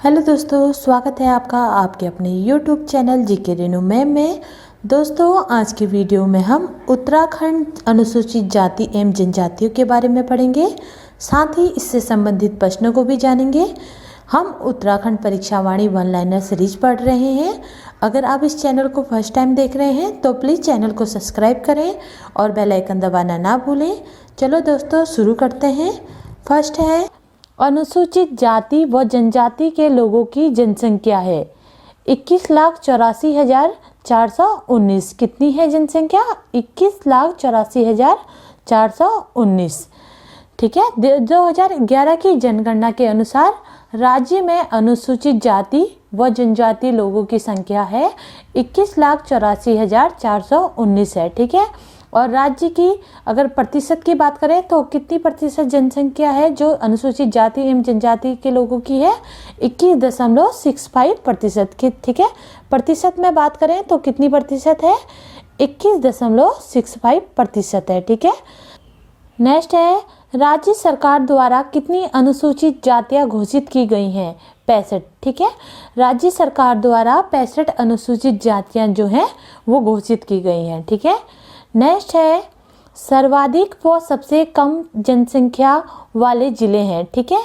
Hello दोस्तों, स्वागत है आपका आपके अपने YouTube channel GK Renu ma'am में। दोस्तों, आज की वीडियो में हम उत्तराखंड अनुसूचित जाति एवं जनजातियों के बारे में पढ़ेंगे। साथ ही इससे संबंधित प्रश्नों को भी जानेंगे। हम उत्तराखंड परीक्षा वाणी वन लाइनर सीरीज पढ़ रहे हैं। अगर आप इस चैनल को फर्स्ट टाइम देख रहे हैं तो प्लीज़ चैनल को सब्सक्राइब करें और बेल आइकन दबाना ना भूलें। चलो दोस्तों, शुरू करते हैं। फर्स्ट है, अनुसूचित जाति व जनजाति के लोगों की जनसंख्या है 21,84,419। कितनी है जनसंख्या? 21,84,419। ठीक है। 2011 की जनगणना के अनुसार राज्य में अनुसूचित जाति व जनजाति लोगों की संख्या है 21,84,419 है। ठीक है। और राज्य की अगर प्रतिशत की बात करें तो कितनी प्रतिशत जनसंख्या है जो अनुसूचित जाति एवं जनजाति के लोगों की है? 21.65% की। ठीक है। प्रतिशत में बात करें तो कितनी प्रतिशत है? 21.65% है। ठीक है। नेक्स्ट है, राज्य सरकार द्वारा कितनी अनुसूचित जातियां घोषित की गई हैं? 65। ठीक है। राज्य सरकार द्वारा 65 अनुसूचित जातियां जो हैं वो घोषित की गई हैं। ठीक है। नेक्स्ट है, सर्वाधिक व सबसे कम जनसंख्या वाले जिले हैं। ठीक है।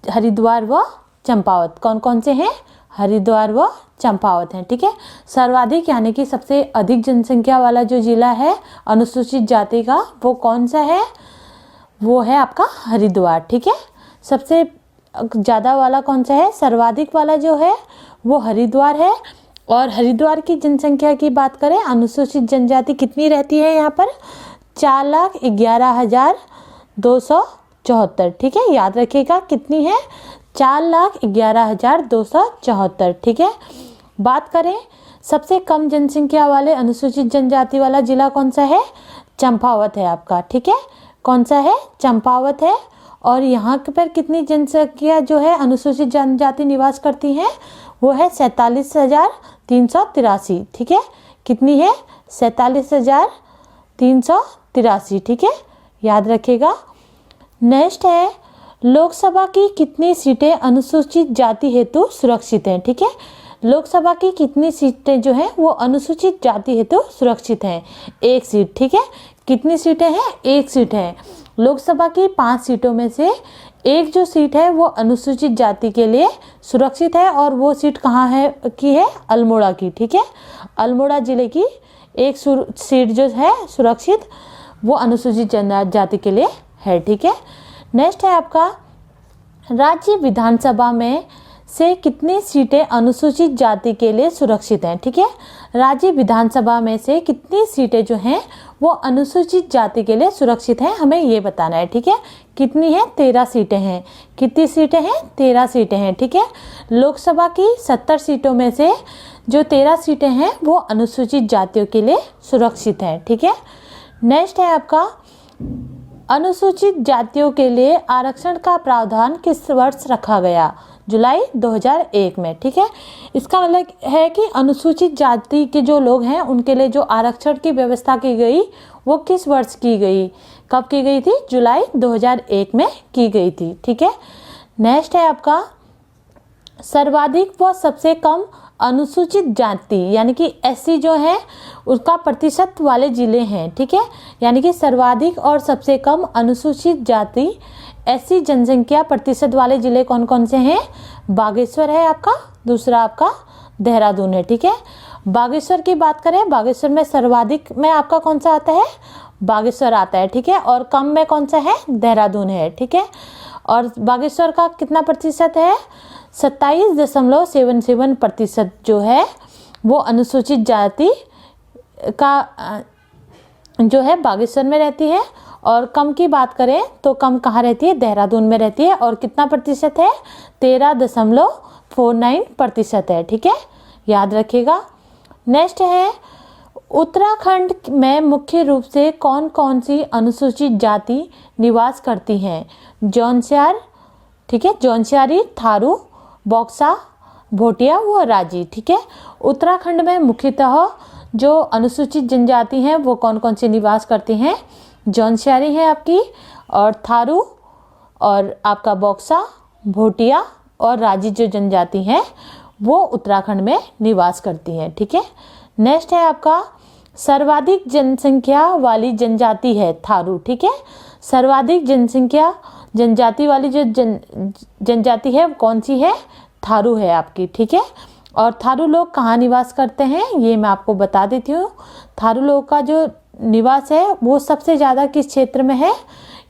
हरिद्वार व चंपावत। कौन कौन से हैं? हरिद्वार व चंपावत हैं। ठीक है। सर्वाधिक यानी कि सबसे अधिक जनसंख्या वाला जो जिला है अनुसूचित जाति का, वो कौन सा है? वो है आपका हरिद्वार। ठीक है। सबसे ज़्यादा वाला कौन सा है? सर्वाधिक वाला जो है वो हरिद्वार है। और हरिद्वार की जनसंख्या की बात करें, अनुसूचित जनजाति कितनी रहती है यहाँ पर? 4,11,274। ठीक है। याद रखिएगा कितनी है? 4,11,274। ठीक है। बात करें सबसे कम जनसंख्या वाले अनुसूचित जनजाति वाला जिला कौन सा है? चंपावत है आपका। ठीक है। कौन सा है? चंपावत है। और यहाँ पर कितनी जनसंख्या जो है अनुसूचित जनजाति निवास करती हैं? वो है 47,383। ठीक है। कितनी है? 47,383। ठीक है। याद रखिएगा। नेक्स्ट है, लोकसभा की कितनी सीटें अनुसूचित जाति हेतु सुरक्षित हैं? ठीक है। लोकसभा की कितनी सीटें जो हैं वो अनुसूचित जाति हेतु सुरक्षित हैं? 1 सीट। ठीक है। कितनी सीटें हैं? 1 सीट है। लोकसभा की 5 सीटों में से एक जो सीट है वो अनुसूचित जाति के लिए सुरक्षित है। और वो सीट कहाँ है की है? अल्मोड़ा की। ठीक है। अल्मोड़ा जिले की एक सीट जो है सुरक्षित, वो अनुसूचित जनजाति के लिए है। ठीक है। नेक्स्ट है आपका, राज्य विधानसभा में से कितनी सीटें अनुसूचित जाति के लिए सुरक्षित हैं? ठीक है। राज्य विधानसभा में से कितनी सीटें जो हैं वो अनुसूचित जाति के लिए सुरक्षित हैं, हमें ये बताना है। ठीक है। कितनी है? 13 सीटें हैं। कितनी सीटें हैं? 13 सीटें हैं। ठीक है। लोकसभा की 70 सीटों में से जो 13 सीटें हैं वो अनुसूचित जातियों के लिए सुरक्षित हैं। ठीक है। नेक्स्ट है आपका, अनुसूचित जातियों के लिए आरक्षण का प्रावधान किस वर्ष रखा गया? जुलाई 2001 में। ठीक है। इसका मतलब है कि अनुसूचित जाति के जो लोग हैं उनके लिए जो आरक्षण की व्यवस्था की गई वो किस वर्ष की गई? कब की गई थी? जुलाई 2001 में की गई थी। ठीक है। नेक्स्ट है आपका, सर्वाधिक व सबसे कम अनुसूचित जाति यानी कि एससी जो है उसका प्रतिशत वाले जिले हैं। ठीक है। यानी कि सर्वाधिक और सबसे कम अनुसूचित जाति एससी जनसंख्या प्रतिशत वाले जिले कौन कौन से हैं? बागेश्वर है आपका, दूसरा आपका देहरादून है। ठीक है। बागेश्वर की बात करें, बागेश्वर में सर्वाधिक में आपका कौन सा आता है? बागेश्वर आता है। ठीक है। और कम में कौन सा है? देहरादून है। ठीक है। और बागेश्वर का कितना प्रतिशत है? 27.77% जो है वो अनुसूचित जाति का जो है बागेश्वर में रहती है। और कम की बात करें तो कम कहाँ रहती है? देहरादून में रहती है। और कितना प्रतिशत है? 13.49% है। ठीक है। याद रखिएगा। नेक्स्ट है, उत्तराखंड में मुख्य रूप से कौन कौन सी अनुसूचित जाति निवास करती हैं? जौनसार। ठीक है। जौनसारी, थारू, बॉक्सा, भोटिया व राजी। ठीक है। उत्तराखंड में मुख्यतः जो अनुसूचित जनजाति हैं वो कौन कौन सी निवास करती हैं? जौनसारी है आपकी, और थारू, और आपका बॉक्सा, भोटिया और राजी जो जनजाति हैं वो उत्तराखंड में निवास करती हैं। ठीक है, नेक्स्ट है आपका सर्वाधिक जनसंख्या वाली जनजाति है थारू। ठीक है, सर्वाधिक जनसंख्या जनजाति वाली जो जनजाति है कौन सी है? थारू है आपकी। ठीक है, और थारू लोग कहाँ निवास करते हैं ये मैं आपको बता देती हूँ। थारू लोग का जो निवास है वो सबसे ज़्यादा किस क्षेत्र में है?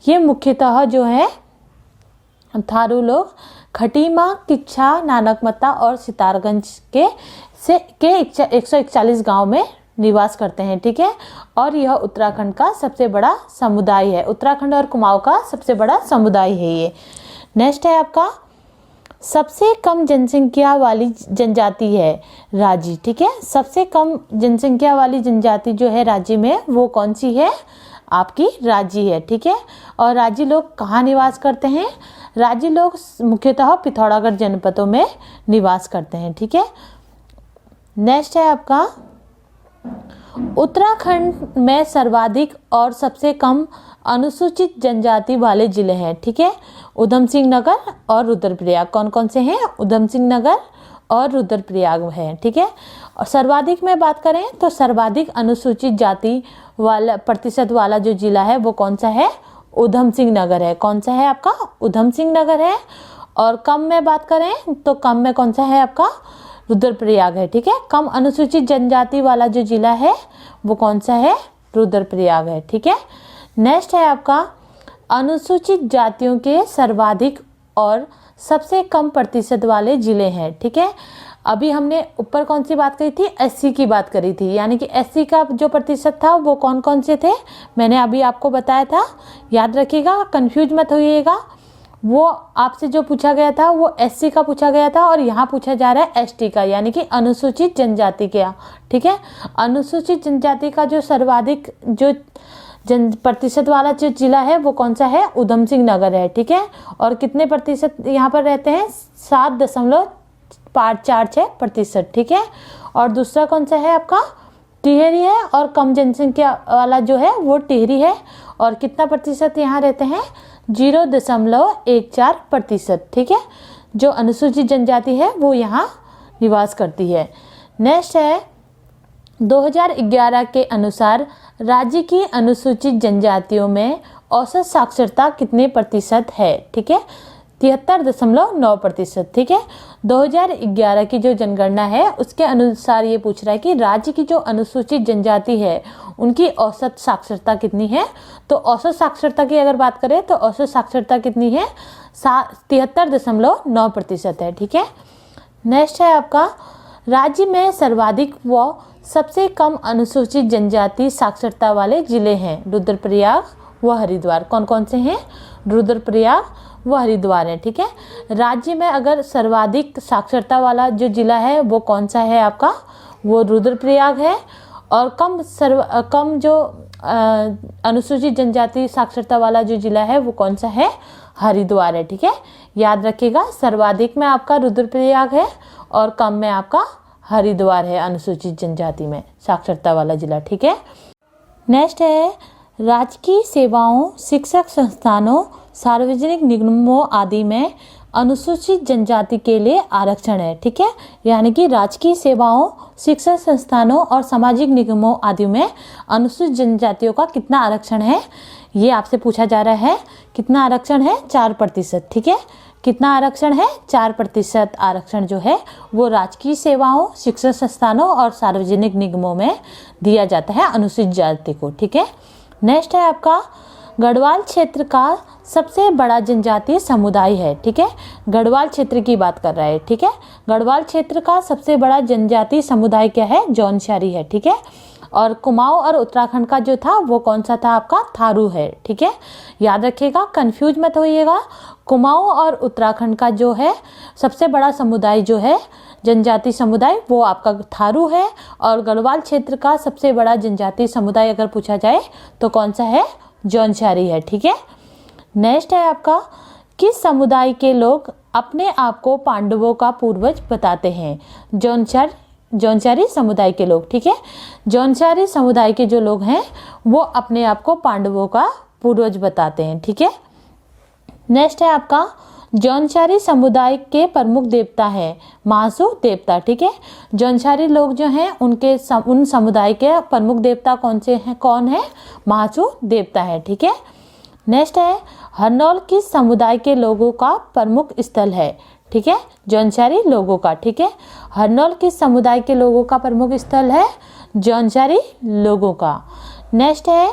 ये मुख्यतः जो है थारू लोग खटीमा, किच्छा, नानकमत्ता और सितारगंज के 141 गांव में निवास करते हैं। ठीक है, और यह उत्तराखंड का सबसे बड़ा समुदाय है। उत्तराखंड और कुमाऊं का सबसे बड़ा समुदाय है ये। नेक्स्ट है आपका सबसे कम जनसंख्या वाली जनजाति है राजी। ठीक है, सबसे कम जनसंख्या वाली जनजाति जो है राज्य में वो कौन सी है? आपकी राजी है। ठीक है, और राजी लोग कहाँ निवास करते हैं? राजी लोग मुख्यतः पिथौरागढ़ जनपदों में निवास करते हैं। ठीक है, नेक्स्ट है आपका उत्तराखंड में सर्वाधिक और सबसे कम अनुसूचित जनजाति वाले जिले हैं। ठीक है, उधम सिंह नगर और रुद्रप्रयाग। कौन कौन से हैं? उधम सिंह नगर और रुद्रप्रयाग है। ठीक है, और सर्वाधिक में बात करें तो सर्वाधिक अनुसूचित जाति वाला प्रतिशत वाला जो जिला है वो कौन सा है? उधम सिंह नगर है। कौन सा है आपका? उधम सिंह नगर है। और कम में बात करें तो कम में कौन सा है आपका? रुद्रप्रयाग है। ठीक है, कम अनुसूचित जनजाति वाला जो जिला है वो कौन सा है? रुद्रप्रयाग है। ठीक है, नेक्स्ट है आपका अनुसूचित जातियों के सर्वाधिक और सबसे कम प्रतिशत वाले जिले हैं। ठीक है, अभी हमने ऊपर कौन सी बात करी थी? एससी की बात करी थी, यानी कि एससी का जो प्रतिशत था वो कौन कौन से थे मैंने अभी आपको बताया था। याद रखिएगा, कंफ्यूज मत होइएगा। वो आपसे जो पूछा गया था वो एससी का पूछा गया था और यहाँ पूछा जा रहा है एसटी का, यानी कि अनुसूचित जनजाति का। ठीक है, अनुसूचित जनजाति का जो सर्वाधिक जो प्रतिशत वाला जो जिला है वो कौन सा है? उधम सिंह नगर है। ठीक है, और कितने प्रतिशत यहाँ पर रहते हैं? 7.46%। ठीक है, और दूसरा कौन सा है आपका? टिहरी है, और कम जनसंख्या वाला जो है वो टिहरी है। और कितना प्रतिशत यहाँ रहते हैं? 0.14%। ठीक है, जो अनुसूचित जनजाति है वो यहाँ निवास करती है। नेक्स्ट है 2011 के अनुसार राज्य की अनुसूचित जनजातियों में औसत साक्षरता कितने प्रतिशत है? ठीक है, 73.9%। ठीक है, 2011 की जो जनगणना है उसके अनुसार ये पूछ रहा है कि राज्य की जो अनुसूचित जनजाति है उनकी औसत साक्षरता कितनी है। तो औसत साक्षरता की अगर बात करें तो औसत साक्षरता कितनी है? 73.9% है। ठीक है, नेक्स्ट है आपका राज्य में सर्वाधिक व सबसे कम अनुसूचित जनजाति साक्षरता वाले जिले हैं। रुद्रप्रयाग व हरिद्वार। कौन कौन से हैं? रुद्रप्रयाग व हरिद्वार है। ठीक है, राज्य में अगर सर्वाधिक साक्षरता वाला जो जिला है वो कौन सा है आपका? वो रुद्रप्रयाग है। और कम जो अनुसूचित जनजाति साक्षरता वाला जो जिला है वो कौन सा है? हरिद्वार है। ठीक है, याद रखिएगा, सर्वाधिक में आपका रुद्रप्रयाग है और कम में आपका हरिद्वार है अनुसूचित जनजाति में साक्षरता वाला जिला। ठीक है, नेक्स्ट है राजकीय सेवाओं, शिक्षक संस्थानों, सार्वजनिक निगमों आदि में अनुसूचित जनजाति के लिए आरक्षण है। ठीक है, यानी कि राजकीय सेवाओं, शिक्षण संस्थानों और सामाजिक निगमों आदि में अनुसूचित जनजातियों का कितना आरक्षण है ये आपसे पूछा जा रहा है। कितना आरक्षण है? 4%। ठीक है, कितना आरक्षण है? 4% आरक्षण जो है वो राजकीय सेवाओं, शिक्षण संस्थानों और सार्वजनिक निगमों में दिया जाता है अनुसूचित जाति को। ठीक है, नेक्स्ट है आपका गढ़वाल क्षेत्र का सबसे बड़ा जनजातीय समुदाय है। ठीक है, गढ़वाल क्षेत्र की बात कर रहा है। ठीक है, गढ़वाल क्षेत्र का सबसे बड़ा जनजातीय समुदाय क्या है? जौनसारी है। ठीक है, और कुमाऊं और उत्तराखंड का जो था वो कौन सा था आपका? थारू है। ठीक है, याद रखिएगा, कंफ्यूज मत होइएगा। कुमाऊं और उत्तराखंड का जो है सबसे बड़ा समुदाय जो है जनजाति समुदाय वो आपका थारू है। और गढ़वाल क्षेत्र का सबसे बड़ा जनजातीय समुदाय अगर पूछा जाए तो कौन सा है? जौनसारी है। ठीक है, नेक्स्ट है आपका किस समुदाय के लोग अपने आप को पांडवों का पूर्वज बताते हैं? जौनसारी समुदाय के लोग। ठीक है, जौनसारी समुदाय के जो लोग हैं वो अपने आप को पांडवों का पूर्वज बताते हैं। ठीक है, नेक्स्ट है आपका जौनसारी समुदाय के प्रमुख देवता है महासू देवता। ठीक है, जौनसारी लोग जो हैं उन समुदाय के प्रमुख देवता कौन है? महासू देवता है। ठीक है, नेक्स्ट है हरनौल किस समुदाय के लोगों का प्रमुख स्थल है? ठीक है, जौनसारी लोगों का। ठीक है, हरनौल किस समुदाय के लोगों का प्रमुख स्थल है? जौनसारी लोगों का। नेक्स्ट है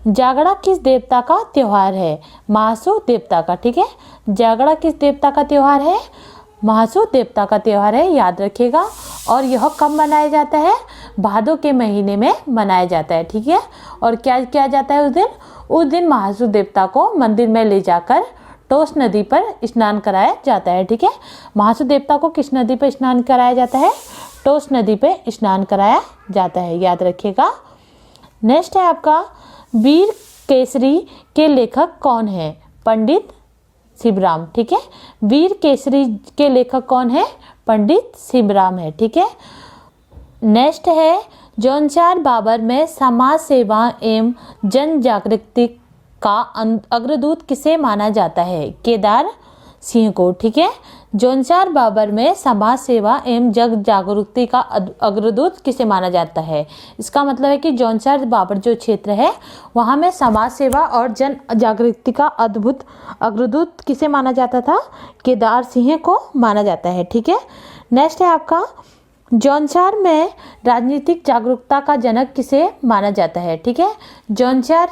जागड़ा किस देवता का त्योहार है? महासू देवता का। ठीक है, जागड़ा किस देवता का त्योहार है? महासू देवता का त्योहार है, याद रखिएगा। और यह कब मनाया जाता है? भादों के महीने में मनाया जाता है। ठीक है, और क्या किया जाता है उस दिन महासू देवता को मंदिर में ले जाकर टोस नदी पर स्नान कराया जाता है। ठीक है, महासू देवता को किस नदी पर स्नान कराया जाता है? टोस नदी पे स्नान कराया जाता है, याद रखिएगा। नेक्स्ट है आपका वीर केसरी के लेखक कौन है? पंडित शिवराम। ठीक है, वीर केसरी के लेखक कौन है? पंडित शिवराम है। ठीक है, नेक्स्ट है जौनसार बाबर में समाज सेवा एवं जन जागृति का अग्रदूत किसे माना जाता है? केदार सिंह को। ठीक है, जौनसार बाबर में समाज सेवा एवं जन जागृति का अग्रदूत किसे माना जाता है? इसका मतलब है कि जौनसार बाबर जो क्षेत्र है वहाँ में समाज सेवा और जन जागृति का अग्रदूत किसे माना जाता था? केदार सिंह को माना जाता है। ठीक है, नेक्स्ट है आपका जौनसार में राजनीतिक जागरूकता का जनक किसे माना जाता है? ठीक है, जौनसार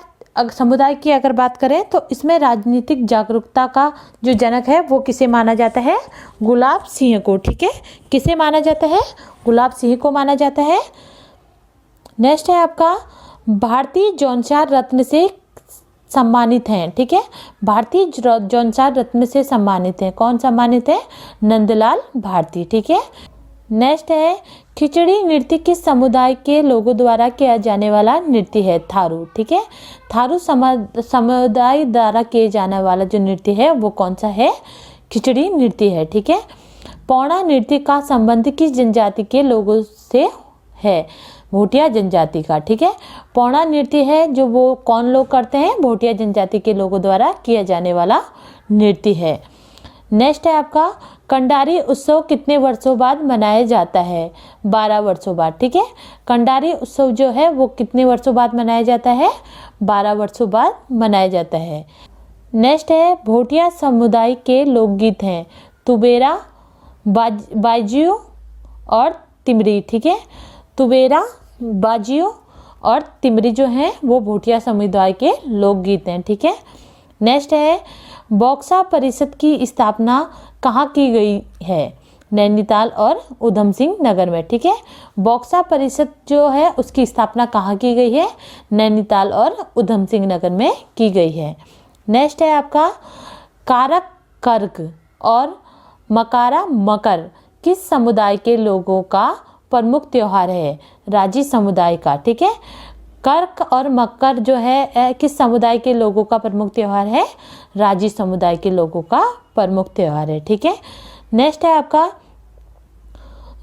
समुदाय की अगर बात करें तो इसमें राजनीतिक जागरूकता का जो जनक है वो किसे माना जाता है? गुलाब सिंह को। ठीक है, किसे माना जाता है? गुलाब सिंह को माना जाता है। नेक्स्ट है आपका भारतीय जौनसार रत्न से सम्मानित हैं। ठीक है, भारतीय जौनसार रत्न से सम्मानित हैं। कौन सम्मानित है? नंदलाल भारती। ठीक है, नेक्स्ट है खिचड़ी नृत्य किस समुदाय के लोगों द्वारा किया जाने वाला नृत्य है? थारू। ठीक है, थारू समुदाय द्वारा किए जाने वाला जो नृत्य है वो कौन सा है? खिचड़ी नृत्य है। ठीक है, पौड़ा नृत्य का संबंध किस जनजाति के लोगों से है? भोटिया जनजाति का। ठीक है, पौड़ा नृत्य है जो वो कौन लोग करते हैं? भोटिया जनजाति के लोगों द्वारा किया जाने वाला नृत्य है। नेक्स्ट है आपका कंडारी उत्सव कितने वर्षों बाद मनाया जाता है? 12 वर्षों बाद। ठीक है, कंडारी उत्सव जो है वो कितने वर्षों बाद मनाया जाता है? 12 वर्षों बाद मनाया जाता है। नेक्स्ट है भोटिया समुदाय के लोकगीत हैं तुबेरा, बाजियो और तिमरी। ठीक है, तुबेरा, बाजियो और तिमरी जो हैं वो भोटिया समुदाय के लोकगीत हैं। ठीक है, नेक्स्ट है बॉक्सा परिषद की स्थापना कहाँ की गई है? नैनीताल और उधम सिंह नगर में। ठीक है, बॉक्सा परिषद जो है उसकी स्थापना कहाँ की गई है? नैनीताल और उधम सिंह नगर में की गई है। नेक्स्ट है आपका कारक कर्क और मकारा मकर किस समुदाय के लोगों का प्रमुख त्योहार है? राजी समुदाय का। ठीक है, कर्क और मकर जो है किस समुदाय के लोगों का प्रमुख त्योहार है? राजी समुदाय के लोगों का प्रमुख त्योहार है। ठीक है, नेक्स्ट है आपका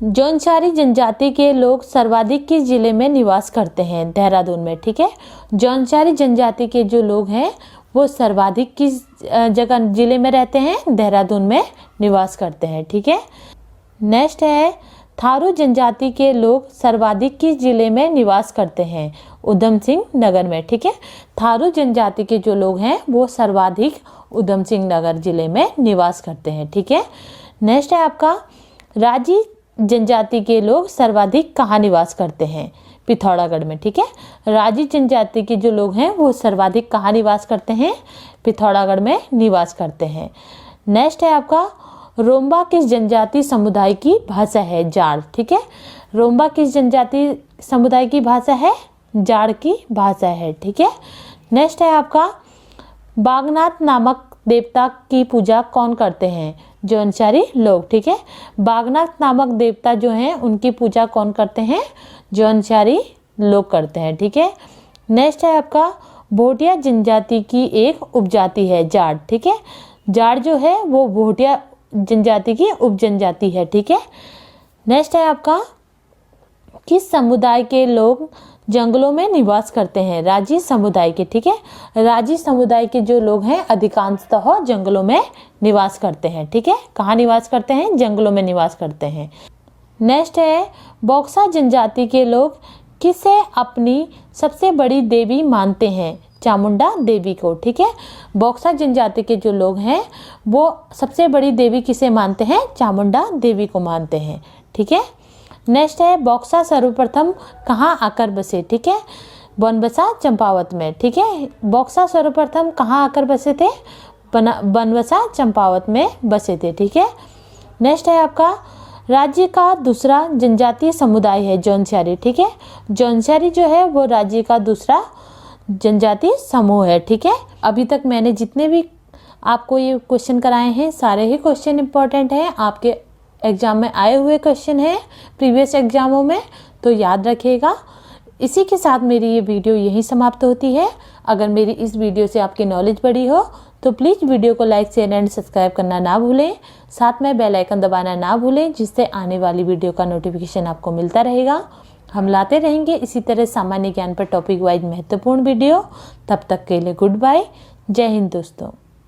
जौनसारी जनजाति के लोग सर्वाधिक किस जिले में निवास करते हैं? देहरादून में। ठीक है, जौनसारी जनजाति के जो लोग हैं वो सर्वाधिक किस जगह जिले में रहते हैं? देहरादून में निवास करते हैं। ठीक है, नेक्स्ट है थारू जनजाति के लोग सर्वाधिक किस जिले में निवास करते हैं? उधम सिंह नगर में। ठीक है, थारू जनजाति के जो लोग हैं वो सर्वाधिक उधम सिंह नगर जिले में निवास करते हैं। ठीक है, नेक्स्ट है आपका राजी जनजाति के लोग सर्वाधिक कहाँ निवास करते हैं? पिथौरागढ़ में। ठीक है, राजी जनजाति के जो लोग हैं वो सर्वाधिक कहाँ निवास करते हैं? पिथौरागढ़ में निवास करते हैं। नेक्स्ट है आपका रोम्बा किस जनजाति समुदाय की भाषा है? जाड़। ठीक है, रोम्बा किस जनजाति समुदाय की भाषा है? जाड़ की भाषा है। ठीक है, नेक्स्ट है आपका बागनाथ नामक देवता की पूजा कौन करते हैं? जौनसारी लोग। ठीक है, बागनाथ नामक देवता जो हैं उनकी पूजा कौन करते हैं? जौनसारी लोग करते हैं। ठीक है, नेक्स्ट है आपका भोटिया जनजाति की एक उपजाति है जाड़। ठीक है, जाड़ जो है वो भोटिया जनजाति की उपजनजाति है। ठीक है, नेक्स्ट है आपका किस समुदाय के लोग जंगलों में निवास करते हैं। राजी समुदाय के, ठीक है, राजी समुदाय के जो लोग हैं अधिकांशतः जंगलों में निवास करते हैं। ठीक है, कहाँ निवास करते हैं? जंगलों में निवास करते हैं। नेक्स्ट है, बॉक्सा जनजाति के लोग किसे अपनी सबसे बड़ी देवी मानते हैं? चामुंडा देवी को। ठीक है, बॉक्सा जनजाति के जो लोग हैं वो सबसे बड़ी देवी किसे मानते हैं? चामुंडा देवी को मानते हैं। ठीक है, नेक्स्ट है, बॉक्सा सर्वप्रथम कहाँ आकर बसे? ठीक है, बनबसा चंपावत में। ठीक है, बॉक्सा सर्वप्रथम कहाँ आकर बसे थे? बनबसा चंपावत में बसे थे। ठीक है, नेक्स्ट है आपका, राज्य का दूसरा जनजातीय समुदाय है जौनसारी। ठीक है, जौनसारी जो है वो राज्य का दूसरा जनजातीय समूह है। ठीक है, अभी तक मैंने जितने भी आपको ये क्वेश्चन कराए हैं सारे ही क्वेश्चन इंपॉर्टेंट हैं, आपके एग्जाम में आए हुए क्वेश्चन हैं प्रीवियस एग्जामों में, तो याद रखिएगा। इसी के साथ मेरी ये वीडियो यहीं समाप्त होती है। अगर मेरी इस वीडियो से आपकी नॉलेज बढ़ी हो तो प्लीज़ वीडियो को लाइक, शेयर एंड सब्सक्राइब करना ना भूलें। साथ में बेल आइकन दबाना ना भूलें, जिससे आने वाली वीडियो का नोटिफिकेशन आपको मिलता रहेगा। हम लाते रहेंगे इसी तरह सामान्य ज्ञान पर टॉपिक वाइज महत्वपूर्ण वीडियो। तब तक के लिए गुड बाय, जय हिंद दोस्तों।